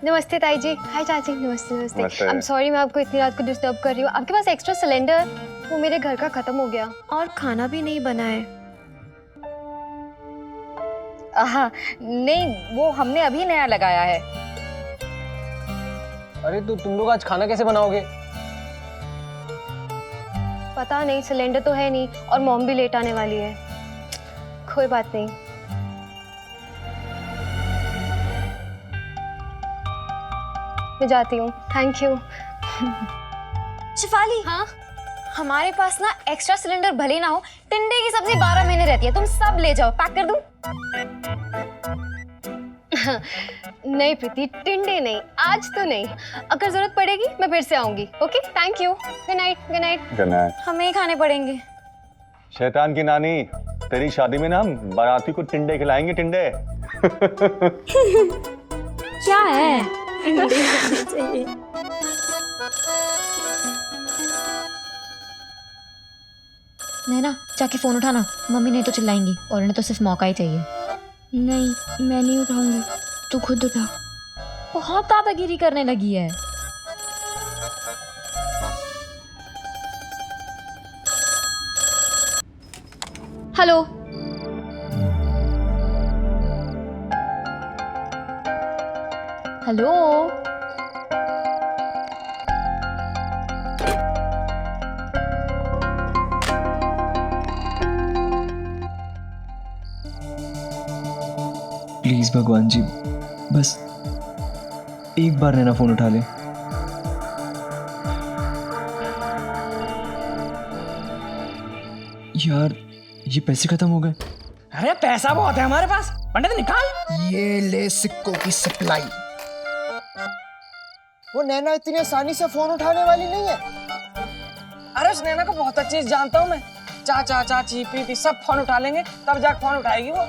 नमस्ते ताई जी। हाय चाची। नमस्ते नमस्ते। आई एम सॉरी मैं आपको इतनी रात को डिस्टर्ब कर रही हूँ। आपके पास एक्स्ट्रा सिलेंडर? वो मेरे घर का खत्म हो गया और खाना भी नहीं बना है। हाँ नहीं, वो हमने अभी नया लगाया है। अरे तो तुम लोग आज खाना कैसे बनाओगे? पता नहीं, सिलेंडर तो है नहीं और मॉम भी लेट आने वाली है। कोई बात नहीं। मैं जाती हूँ। Thank you. शिफाली, हाँ हमारे पास ना एक्स्ट्रा सिलेंडर भले ना हो, टिंडे की सब्जी 12 महीने रहती है, तुम सब ले जाओ। पैक कर दूं? नहीं प्रीति, टिंडे नहीं, आज तो नहीं। अगर जरूरत पड़ेगी मैं फिर से आऊंगी। Okay, thank you. Good night. Good night. Good night. हमें ही खाने पड़ेंगे। शैतान की नानी, तेरी शादी में ना हम बाराती को टिंडे खिलाएंगे। टिंडे क्या है? चाहिए। नैना, जाके फोन उठाना, मम्मी नहीं तो चिल्लाएंगी और उन्हें तो सिर्फ मौका ही चाहिए। नहीं, मैं नहीं उठाऊंगी, तू खुद उठा। बहुत दादागिरी करने लगी है। हेलो। हेलो, प्लीज भगवान जी, बस एक बार नैना फोन उठा ले। यार ये पैसे खत्म हो गए। अरे पैसा बहुत है हमारे पास, पंडित निकाल। ये ले सिक्कों की सप्लाई। वो नैना इतनी आसानी से फोन उठाने वाली नहीं है। अरे उस नैना को बहुत अच्छे से जानता हूँ मैं। चाचा चाची प्रीति सब फोन उठा लेंगे, तब जाकर फोन उठाएगी वो।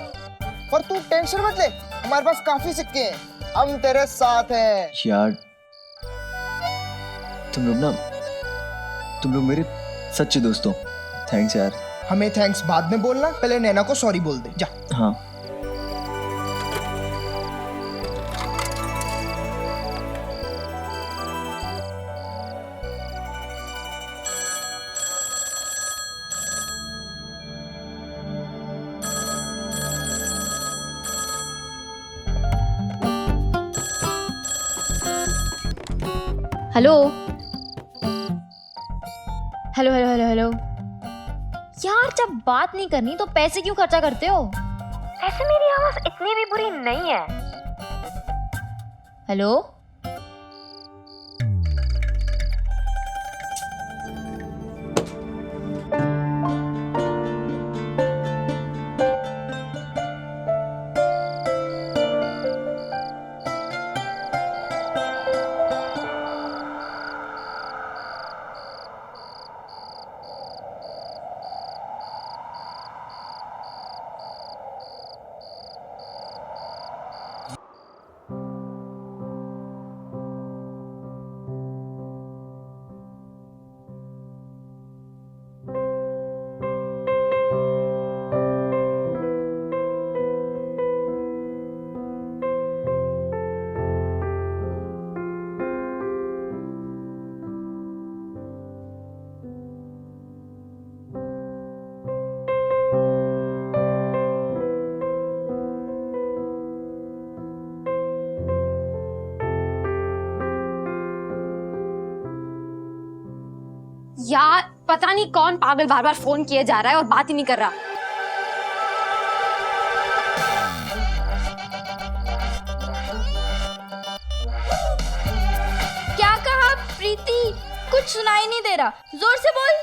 पर तू टेंशन मत ले, हमारे पास काफी सिक्के हैं, हम तेरे साथ हैं। यार तुम लोग मेरे सच्चे दोस्त हो। थैंक्स यार। हमें थैंक्स बाद में बोलना, पहले नैना को सॉरी बोल दे जा। हाँ hello, hello hello hello hello. यार जब बात नहीं करनी तो पैसे क्यों खर्चा करते हो? ऐसे मेरी आवाज इतनी भी बुरी नहीं है। हेलो, यार पता नहीं कौन पागल बार बार फोन किए जा रहा है और बात ही नहीं कर रहा। क्या कहा प्रीति? कुछ सुनाई नहीं दे रहा, जोर से बोल।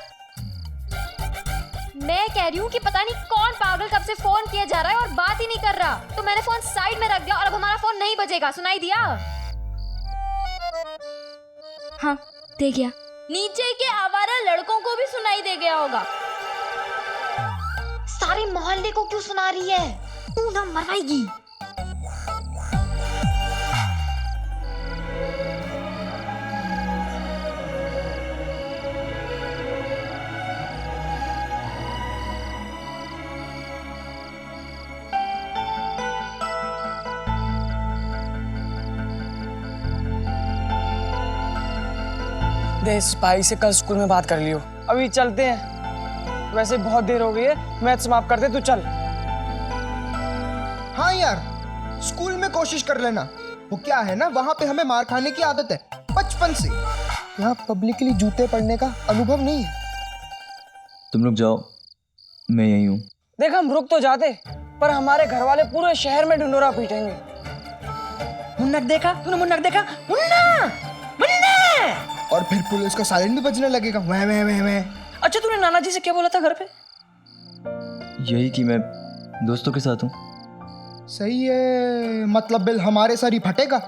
मैं कह रही हूँ कि पता नहीं कौन पागल कब से फोन किया जा रहा है और बात ही नहीं कर रहा। तो मैंने फोन साइड में रख दिया और अब हमारा फोन नहीं बजेगा। सुनाई दिया? हाँ, दे गया। नीचे के आवारा लड़कों को भी सुनाई दे गया होगा। सारे मोहल्ले को क्यों सुना रही है? तू ना मराएगी। देश भाई से कल स्कूल में बात कर लियो। अभी चलते हैं, वैसे बहुत देर हो गई है, मैथ समाप्त कर दे, तू चल। हाँ यार, स्कूल में कोशिश कर लेना। वो क्या है ना, वहाँ पे हमें मार खाने की आदत है बचपन से। यहाँ पब्लिकली जूते पड़ने का अनुभव नहीं है। तुम लोग जाओ, मैं यही हूँ। देख हम रुक तो जाते, पर हमारे घर वाले पूरे शहर में ढिंडोरा पीटेंगे। मुन्नक देखा तूने? मुन्नक देखा? मुन्ना, मुन्ना। और फिर पुलिस का सायरन भी बजने लगेगा। वह वह वह वह। अच्छा तूने नाना जी से क्या बोला था घर पे? यही कि मैं दोस्तों के साथ हूँ। सही है, मतलब बिल हमारे सर ही फटेगा।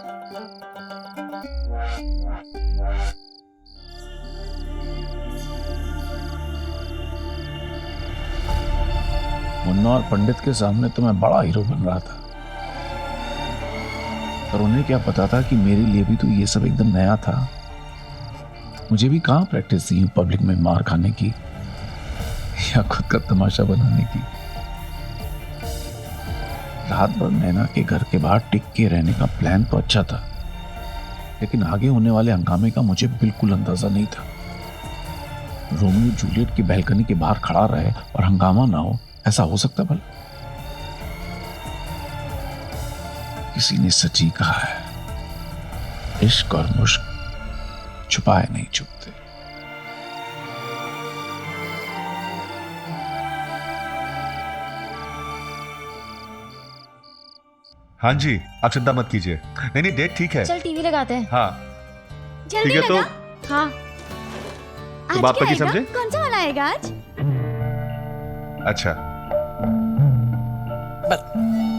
मुन्ना और पंडित के सामने तो मैं बड़ा हीरो बन रहा था, पर उन्हें क्या पता था कि मेरे लिए भी तो ये सब एकदम नया था। मुझे भी कहाँ प्रैक्टिस थी पब्लिक में मार खाने की या खुद का तमाशा बनाने की। रात भर नैना के घर के बाहर टिक के रहने का प्लान तो अच्छा था, लेकिन आगे होने वाले हंगामे का मुझे बिल्कुल अंदाजा नहीं था। रोमियो जूलियट की बैल्कनी के बाहर खड़ा रहे और हंगामा ना हो, ऐसा हो सकता भला? किसी ने सच ही कहा है, इश्क और मुश्क छुपाए नहीं छुपते। हाँ जी, आप चिंता मत कीजिए। नहीं डेट ठीक है। चल टीवी लगाते हैं। हाँ जल्दी ठीक है। लगा। तो हाँ। तो बात क्या की समझे? आएगा? कौन सा वाला आएगा आज? अच्छा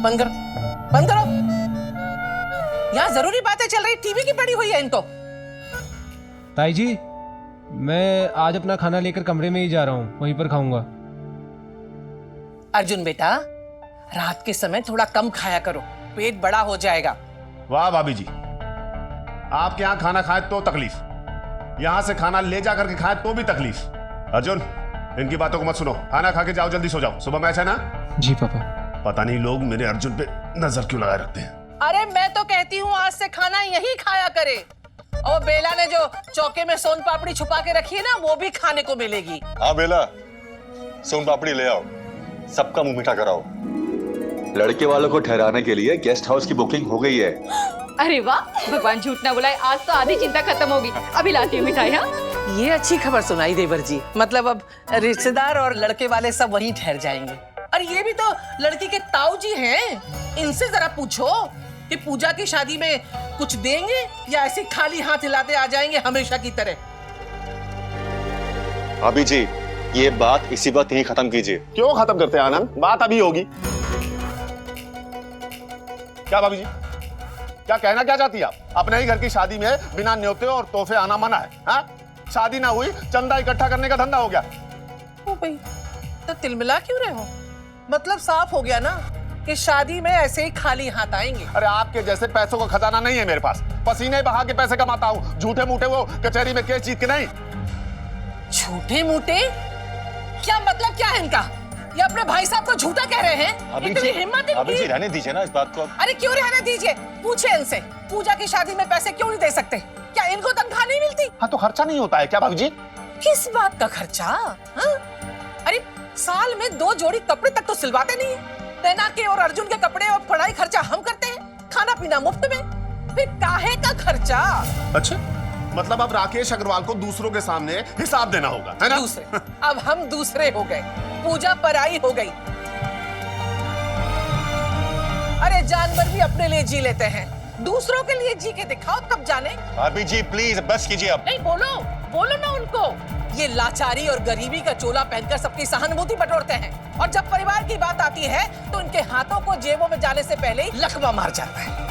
बंद करो, बंद करो। यहाँ जरूरी बातें चल रही, टीवी की पड़ी हुई है इनको। ताई जी, मैं आज अपना खाना लेकर कमरे में ही जा रहा हूँ, वहीं पर खाऊंगा। अर्जुन बेटा, रात के समय थोड़ा कम खाया करो, पेट बड़ा हो जाएगा। वाह भाभी जी, आपके यहाँ खाना खाए तो तकलीफ, यहाँ से खाना ले जाकर के खाए तो भी तकलीफ। अर्जुन, इनकी बातों को मत सुनो, खाना खा के जाओ, जल्दी सो जाओ, सुबह मैच है ना। जी पापा। पता नहीं लोग मेरे अर्जुन पे नजर क्यों लगाए रखते हैं। अरे मैं तो कहती हूँ आज से खाना यही खाया करे, और बेला ने जो चौके में सोन पापड़ी छुपा के रखी है ना, वो भी खाने को मिलेगी। हाँ बेला, सोन पापड़ी ले आओ, सबका मुंह मीठा कराओ। लड़के वालों को ठहराने के लिए गेस्ट हाउस की बुकिंग हो गई है। अरे वाह, भगवान झूठ ना बुलाए, आज तो आधी चिंता खत्म होगी। अभी लाती हूँ मिठाई। हाँ ये अच्छी खबर सुनाई देवर जी, मतलब अब रिश्तेदार और लड़के वाले सब वहीं ठहर जाएंगे। और ये भी तो लड़की के ताऊ जी हैं, इनसे जरा पूछो कि पूजा की शादी में कुछ देंगे या ऐसे खाली हाथ हिलाते आ जाएंगे हमेशा की तरह। भाभी जी, ये बात इसी वक्त ही खत्म कीजिए। क्यों खत्म करते हैं आनंद, बात अभी होगी। क्या भाभी जी, क्या कहना क्या चाहती है आप? अपने ही घर की शादी में बिना न्योते और तोहफे आना मना है? हाँ? शादी ना हुई, चंदा इकट्ठा करने का धंधा हो गया। ओ भाई, तो तिलमिला क्यों रहे हो? मतलब साफ हो गया ना कि शादी में ऐसे ही खाली हाथ आएंगे। अरे आपके जैसे पैसों का खजाना नहीं है मेरे पास, पसीने बहा के पैसे कमाता हूँ, झूठे मूठे वो कचहरी में केस जीत के नहीं। झूठे मूठे? क्या मतलब क्या है इनका? ये अपने भाई साहब को झूठा कह रहे हैं? इतनी हिम्मत अभी जी इनकी? रहने दीजिए ना इस बात को। अरे क्यों रहने दीजिए? पूछे इनसे, पूजा की शादी में पैसे क्यों नहीं दे सकते? क्या इनको तनख्वाह नहीं मिलती? हाँ तो खर्चा नहीं होता है क्या भाभी जी? किस बात का खर्चा? हाँ? अरे साल में 2 जोड़ी कपड़े तक तो सिलवाते नहीं है। नैना के और अर्जुन के कपड़े और पढ़ाई खर्चा हम करते हैं, खाना पीना मुफ्त में, फिर काहे का खर्चा? अच्छा, मतलब अब राकेश अग्रवाल को दूसरों के सामने हिसाब देना होगा, है ना? दूसरे, अब हम दूसरे हो गए, पूजा पराई हो गई। अरे जानवर भी अपने लिए जी लेते हैं, दूसरों के लिए जी के दिखाओ तब जाने। भाभी जी प्लीज बस कीजिए अब। नहीं बोलो, बोलो ना उनको। ये लाचारी और गरीबी का चोला पहनकर सबकी सहानुभूति बटोरते हैं, और जब परिवार की बात आती है तो इनके हाथों को जेबों में जाने से पहले ही लकवा मार जाता है।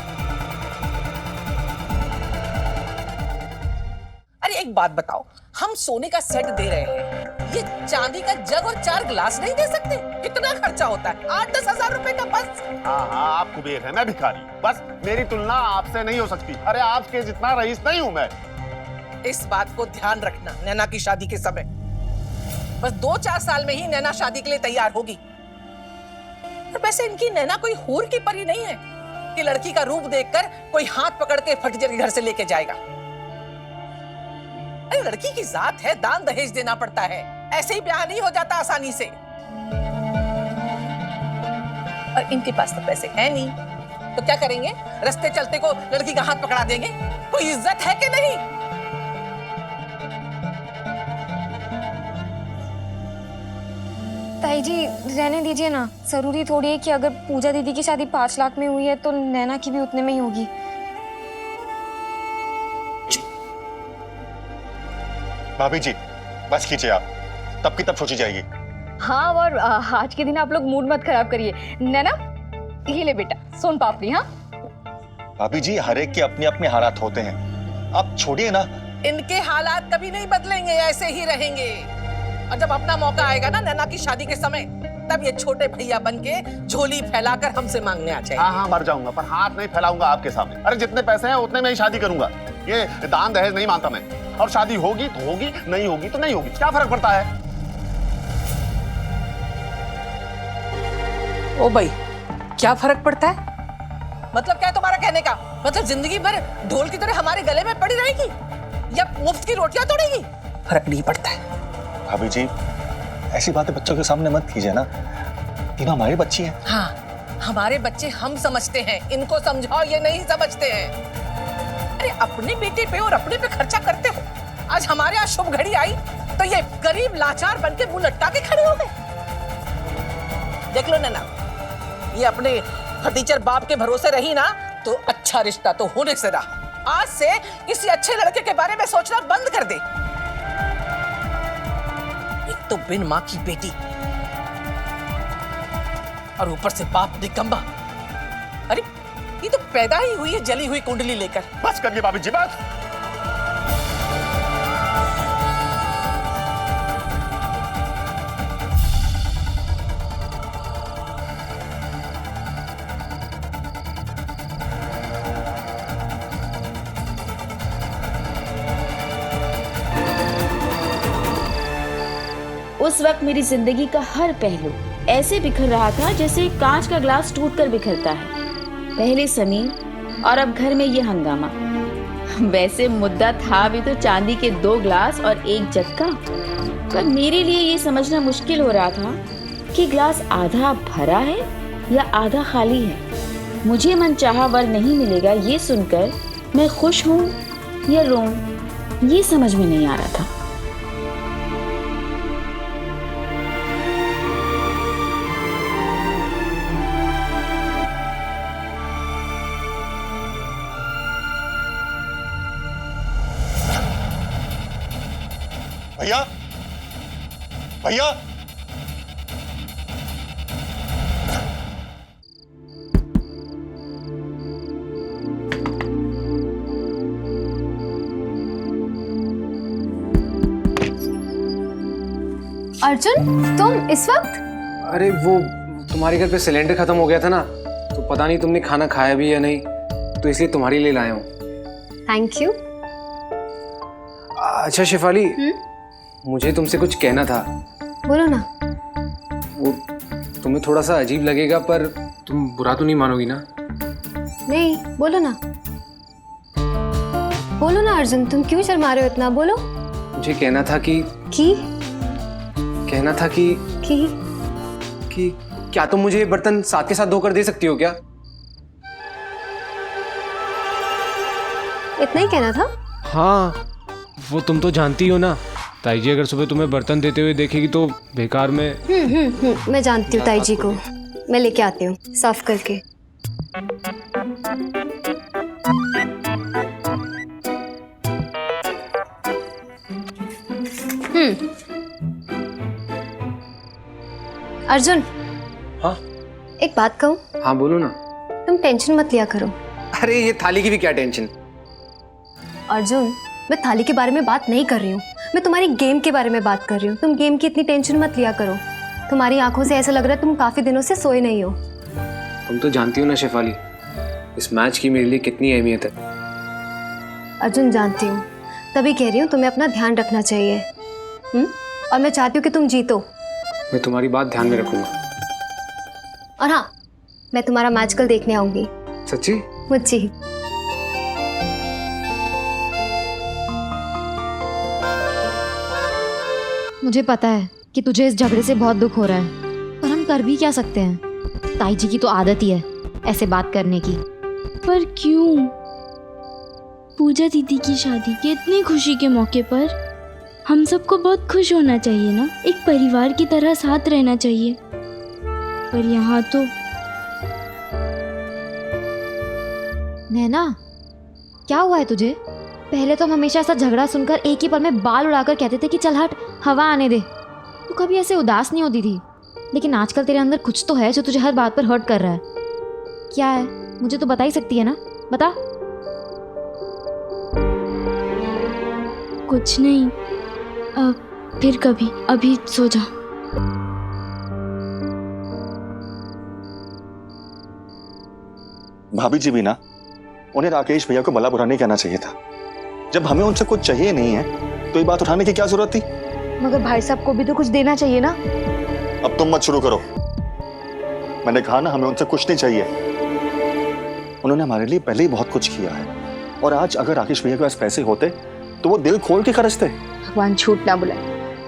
अरे एक बात बताओ, हम सोने का सेट दे रहे हैं, ये चांदी का जग और 4 गिलास नहीं दे सकते? कितना खर्चा होता है? 8-10 हजार रुपए का बस। हाँ हाँ, आप कुबेर है, मैं भिखारी, बस मेरी तुलना आपसे नहीं हो सकती। अरे आपके जितना रईस नहीं हूँ मैं। इस बात को ध्यान रखना नैना की शादी के समय। बस 2-4 साल में ही नैना शादी के लिए तैयार होगी। और वैसे इनकी नैना कोई हूर की परी नहीं है कि लड़की का रूप देखकर कोई हाथ पकड़ के फटीचर के घर से लेके जाएगा। अरे लड़की की जात है, दान दहेज देना पड़ता है, ऐसे ही ब्याह नहीं हो जाता आसानी से। और इनके पास तो पैसे है नहीं, तो क्या करेंगे? रास्ते चलते को लड़की का हाथ पकड़ा देंगे? कोई इज्जत है कि नहीं? ताई जी रहने दीजिए ना, जरूरी थोड़ी है कि अगर पूजा दीदी की शादी 5 लाख में हुई है तो नैना की भी उतने में ही होगी। भाभी जी बस कीजिए, आप तब की तब सोची जाएगी। हाँ, और आज के दिन आप लोग मूड मत खराब करिए। नैना ये ले बेटा सोन पापड़ी। हाँ भाभी जी, हर एक के अपने अपने हालात होते हैं, आप छोड़िए ना। इनके हालात कभी नहीं बदलेंगे, ऐसे ही रहेंगे। और जब अपना मौका आएगा ना नैना की शादी के समय, तब ये छोटे भैया बनके झोली फैलाकर हमसे मांगने आ जाएंगे। हाँ हाँ मर जाऊंगा, पर हाथ नहीं फैलाऊंगा आपके सामने। अरे जितने पैसे हैं उतने में ही शादी करूंगा, ये दान दहेज नहीं मानता मैं। और शादी होगी तो होगी, नहीं होगी तो नहीं होगी, क्या फर्क पड़ता है? ओ भाई, क्या फर्क पड़ता है? मतलब क्या है तुम्हारा कहने का? मतलब जिंदगी भर ढोल की तरह हमारे गले में पड़ी रहेगी या मुफ्त की रोटियां तोड़ेगी? फर्क नहीं पड़ता है। भाभी जी ऐसी बातें बच्चों के सामने मत कीजिए ना, तीनों हमारी बच्ची हैं। हाँ, हमारे बच्चे हम समझते हैं, इनको समझाओ ये नहीं समझते हैं। अरे अपने बेटे पे और अपने पे खर्चा करते हो, आज हमारे यहाँ शुभ घड़ी आई तो ये गरीब लाचार बनके मुंह लटका के खड़े हो गए। देख लो नैना, ये अपने फटीचर बाप के भरोसे रही ना तो अच्छा रिश्ता तो होने से रहा। आज से किसी अच्छे लड़के के बारे में सोचना बंद कर दे। एक तो बिन मां की बेटी और ऊपर से बाप निकम्मा। अरे ये तो पैदा ही हुई है जली हुई कुंडली लेकर। बस करिए भाभी जी, बस। उस वक्त मेरी जिंदगी का हर पहलू ऐसे बिखर रहा था जैसे कांच का ग्लास टूटकर बिखरता है। पहले समीर और अब घर में ये हंगामा। वैसे मुद्दा था भी तो चांदी के 2 ग्लास और 1 जग का, पर मेरे लिए ये समझना मुश्किल हो रहा था कि ग्लास आधा भरा है या आधा खाली है। मुझे मनचाहा वर नहीं मिलेगा ये सुनकर मैं खुश हूँ या रोऊं ये समझ में नहीं आ रहा था। भैया भैया अर्जुन तुम इस वक्त? अरे वो तुम्हारे घर पे सिलेंडर खत्म हो गया था ना, तो पता नहीं तुमने खाना खाया भी या नहीं, तो इसलिए तुम्हारे लिए लाया हूँ। Thank you. अच्छा शेफाली, मुझे तुमसे कुछ कहना था। बोलो ना। वो तुम्हें थोड़ा सा अजीब लगेगा पर तुम बुरा तो नहीं मानोगी ना? नहीं, बोलो ना। बोलो ना अर्जुन, तुम क्यों शर्मा रहे हो इतना? बोलो। मुझे कहना था कि कहना था कि क्या तुम मुझे बर्तन साथ के साथ धोकर दे सकती हो क्या? इतना ही कहना था? हाँ, वो तुम तो जानती हो ना, ताई जी अगर सुबह तुम्हें बर्तन देते हुए देखेगी तो बेकार में। मैं जानती हूँ ताई जी को, मैं लेके आती हूँ साफ करके। अर्जुन। हाँ? एक बात कहूँ? हाँ बोलो ना। तुम टेंशन मत लिया करो। अरे ये थाली की भी क्या टेंशन? अर्जुन, मैं थाली के बारे में बात नहीं कर रही हूँ, मैं तुम्हारी गेम के बारे में बात कर रही हूँ। तुम गेम की इतनी टेंशन मत लिया करो। तुम्हारी आंखों से ऐसा लग रहा है तुम काफी दिनों से सोए नहीं हो। तुम तो जानती हो ना शेफाली, इस मैच की मेरे लिए कितनी अहमियत है। अर्जुन जानती हूँ, तभी कह रही हूँ तुम्हें अपना ध्यान रखना चाहिए। और मैं चाहती हूँ कि तुम जीतो। मैं तुम्हारी बात ध्यान में रखूंगा। और हाँ, मैं तुम्हारा मैच कल देखने आऊंगी। सच्ची? मुझे। मुझे पता है कि तुझे इस झगड़े से बहुत दुख हो रहा है, पर हम कर भी क्या सकते हैं। ताई जी की तो आदत ही है ऐसे बात करने की। पर क्यों? पूजा दीदी की शादी के इतनी खुशी के मौके पर हम सबको बहुत खुश होना चाहिए ना, एक परिवार की तरह साथ रहना चाहिए। पर यहाँ तो नैना, क्या हुआ है तुझे? पहले तो हम हमेशा ऐसा झगड़ा सुनकर एक ही पल में बाल उड़ाकर कहते थे कि चल हट, हवा आने दे। तू कभी ऐसे उदास नहीं होती थी, लेकिन आजकल तेरे अंदर कुछ तो है जो तुझे हर बात पर हर्ट कर रहा है। क्या है? मुझे तो बता ही सकती है ना, बता। कुछ नहीं, अब फिर कभी, अभी सो जा। भाभी जी भी ना, उन्हें राकेश भैया को भला बुरा नहीं कहना चाहिए था। जब हमें उनसे कुछ चाहिए नहीं है तो ये बात उठाने की क्या जरूरत थी? मगर भाई साहब को भी तो कुछ देना चाहिए ना। अब तुम मत शुरू करो। मैंने कहा ना, हमें उनसे कुछ नहीं चाहिए। उन्होंने हमारे लिए पहले ही बहुत कुछ किया है, और आज अगर राकेश भैया के पास पैसे होते तो वो दिल खोल के खर्चते। भगवान झूठ ना बुलाए।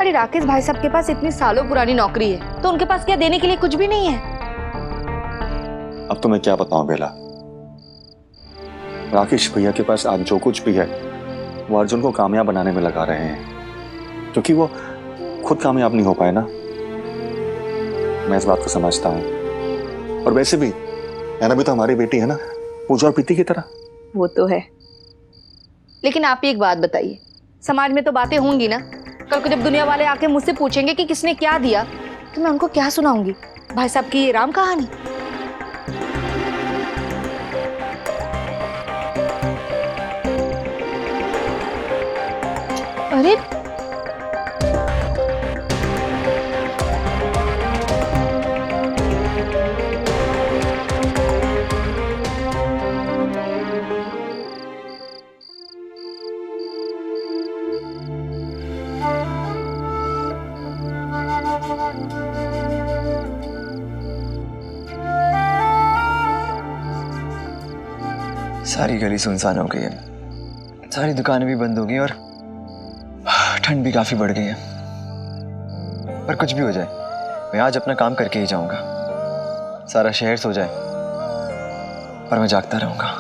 अरे राकेश भाई साहब के पास इतनी सालों पुरानी नौकरी है, तो उनके पास क्या देने के लिए कुछ भी नहीं है। अब तुम्हें क्या बताऊं बेला, राकेश भैया के पास आज जो कुछ भी है वो अर्जुन को कामयाब बनाने में लगा रहे हैं, क्योंकि वो खुद कामयाब नहीं हो पाए ना। मैं इस बात को समझता हूं। और वैसे भी नैना भी तो हमारी बेटी है ना, पूजा और प्रीति की तरह। वो तो है, लेकिन आप ही एक बात बताइए, समाज में तो बातें होंगी ना। कल को जब दुनिया वाले आके मुझसे पूछेंगे कि किसने क्या दिया, तो मैं उनको क्या सुनाऊंगी? भाई साहब की ये राम कहानी? अरे सारी गली सुनसान हो गई है, सारी दुकानें भी बंद हो गई और ठंड भी काफी बढ़ गई है। पर कुछ भी हो जाए, मैं आज अपना काम करके ही जाऊंगा। सारा शहर सो जाए पर मैं जागता रहूंगा।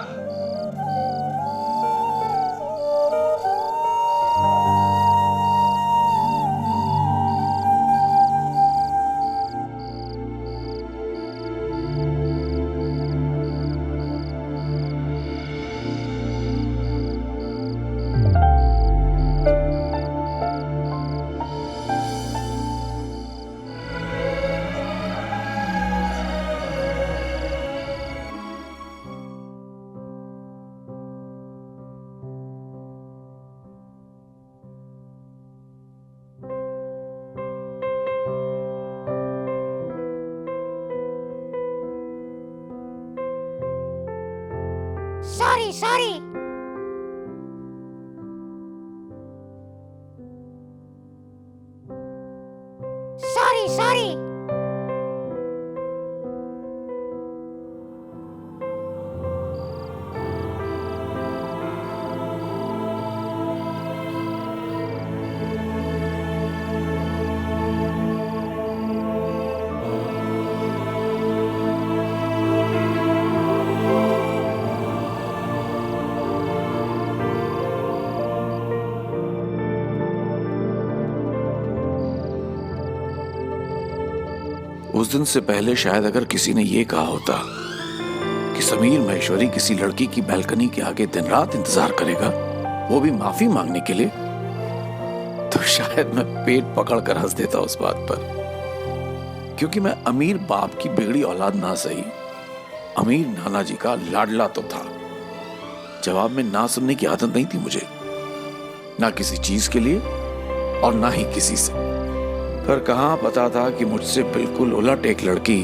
Sorry, sorry. Sorry, sorry. उस दिन से पहले शायद अगर किसी ने ये कहा होता कि समीर महेश्वरी किसी लड़की की बैल्कनी के आगे दिन रात इंतजार करेगा, वो भी माफी मांगने के लिए, तो शायद मैं पेट पकड़कर हंस देता उस बात पर। क्योंकि मैं अमीर बाप की बिगड़ी औलाद ना सही, अमीर नाना जी का लाडला तो था। जवाब में ना सुनने की आदत नहीं थी मुझे, ना किसी चीज के लिए और ना ही किसी से। पर कहाँ पता था कि मुझसे बिल्कुल उलट एक लड़की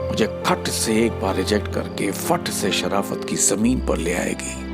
मुझे खट से एक बार रिजेक्ट करके फट से शराफत की जमीन पर ले आएगी।